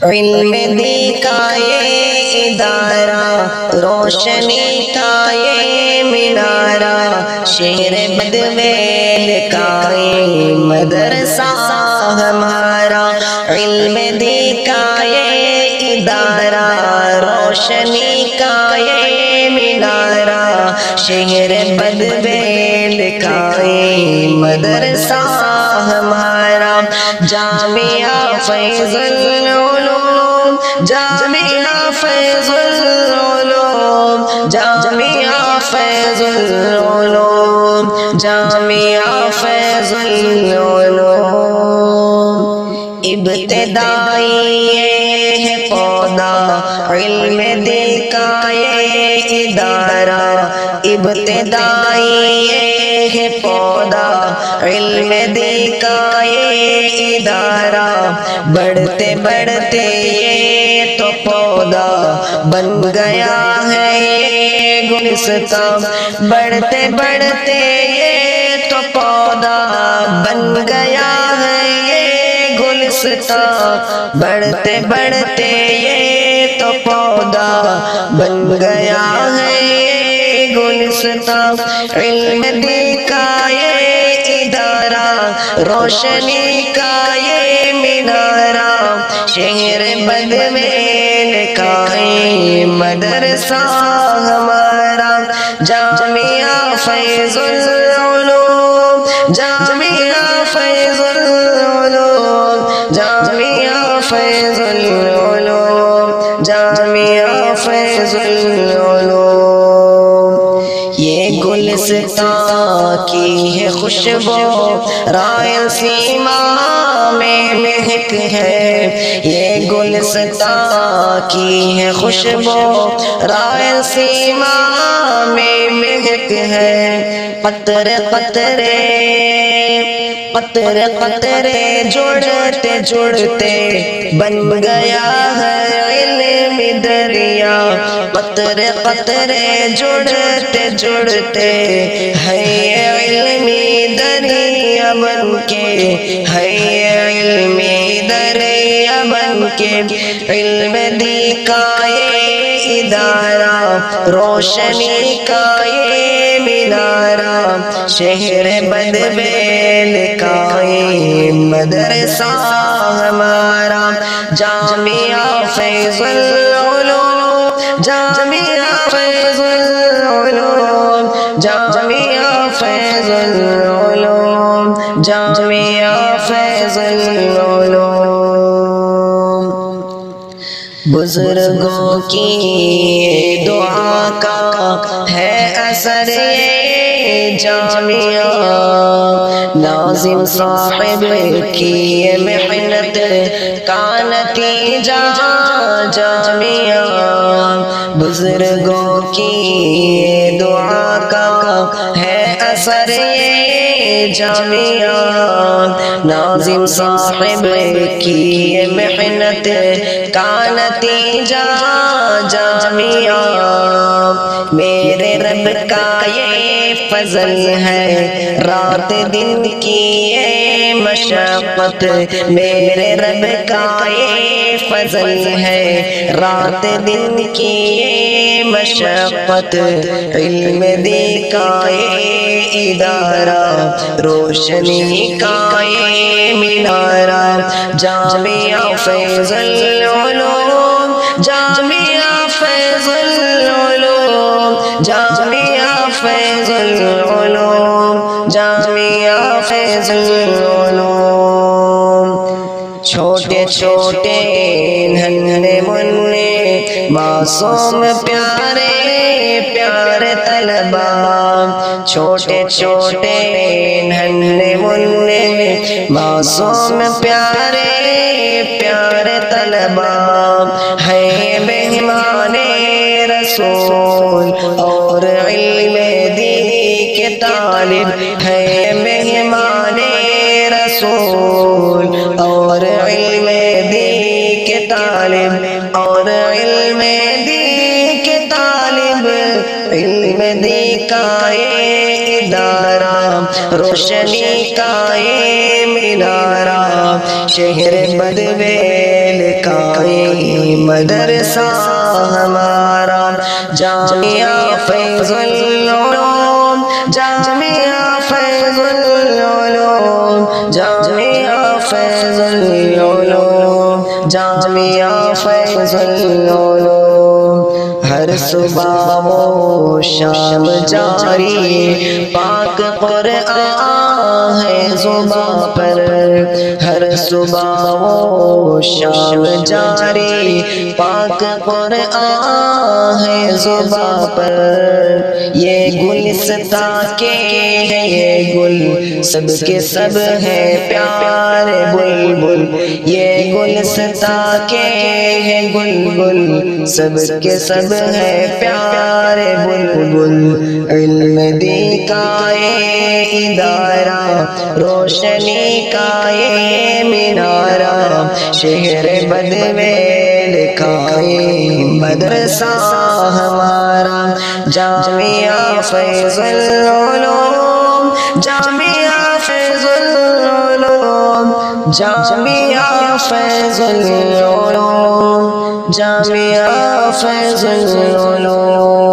علم دی کا یہ ادارہ، روشنی کا یہ مینارہ، شہر بدویل کا یہ مدرسہ ہمارا۔ علم دی کا یہ ادارہ، روشنی کا یہ مینارہ، شہر بدویل کا یہ مدرسہ ہمارا۔ جامعہ فیض العلوم، جامعہ فیض العلوم، جامعہ فیض العلوم، جامعہ فیض العلوم۔ ابتدائی یہ ہے پودا، علم دی کا یہ ادارہ، ابتدائی یہ ہے پودا، علم دی کا یہ ادارہ، بڑھتے بڑھتے یہ تو پودا بن گیا ہے یہ گلستان، بڑھتے بڑھتے یہ تو پودا بن گیا ہے یہ گلستان، بڑھتے بڑھتے یہ تو پودا بن گیا ہے یہ گلستان۔ علم دی کا یہ ادارہ، روشنی کا یہ مینارہ، شہر بدویل کا یہ مدرسہ ہمارا۔ جامعہ فیض العلوم، جامعہ فیض العلوم، جامعہ فیض العلوم، جامعہ فیض العلوم۔ یہ گلستان کی ہے خوشبو، رائل سیما میں مہک ہے، یہ گلستان کی ہے خوشبو، رائل سیما میں مہک ہے۔ قطرے قطرے قطرے قطرے جڑتے جڑتے بن گیا ہے علم دریا، قطرے قطرے جڑتے جڑتے ہے علمی دریا بن کے، ہے علمی دریا بن کے۔ علم دی کا یہ ادارہ، روشنی کا یہ مینارہ، شہر بدویل کا یہ مدرسہ ہمارا۔ جامعہ فیض العلوم، جامعہ فیض العلوم، جامعہ فیض العلوم، جامعہ فیض العلوم۔ بزرگوں کی دعا کا ہے اثر یہ جامعہ، ناظم صاحب کی محنت کا نتیجہ جامعہ، بزرگوں کی دعا کا ہے اثر یہ جامعہ، ناظم صاحب کی محنت کا نتیجہ جامعہ، میرے رب کا یہ فضل ہے رات دن کی یہ مشقت، میرے رب کا یہ فضل ہے رات دن کی یہ مشقت، علم دی کا یہ ادارہ، روشنی کا یہ مینارہ، جامعہ فیض العلوم، جامعہ فیض العلوم، جامعہ فیض العلوم، جامعہ فیض العلوم۔ چھوٹے چھوٹے ننھے منھے معصوم پیارے پیارے طلبا، چھوٹے چھوٹے ننھے منھے معصوم پیارے پیارے طلبا، ہے مہمان رسول اور علم دی کے طالب، ہے مہمان رسول اور علم دی کے طالب، اور علم دی کے طالب، علم دی کا یہ ادارہ، روشنی کا یہ مینارہ شہر بدویل کا یہ مدرسہ ہمارا جامعہ فیض العلوم جامعہ فیض العلوم جامعہ فیض العلوم جامعہ فیض العلوم ہر صبح و شام جاری پاک قرآن ہے زباں پر ہر صبح و شام جاری پاک قرآن ہے زباں پر یہ گلستاں کے ہیں یہ گل سب کے سب ہیں پیارے بلبل یہ گلستاں کے ہیں گل سب کے سب ہیں پیارے بلبل علم دین کا یہ ادارہ روشنی کا یہ مینارہ شہر بدویل کا یہ مدرسہ ہمارا جامعہ فیض العلوم جامعہ فیض العلوم جامعہ فیض العلوم جامعہ فیض العلوم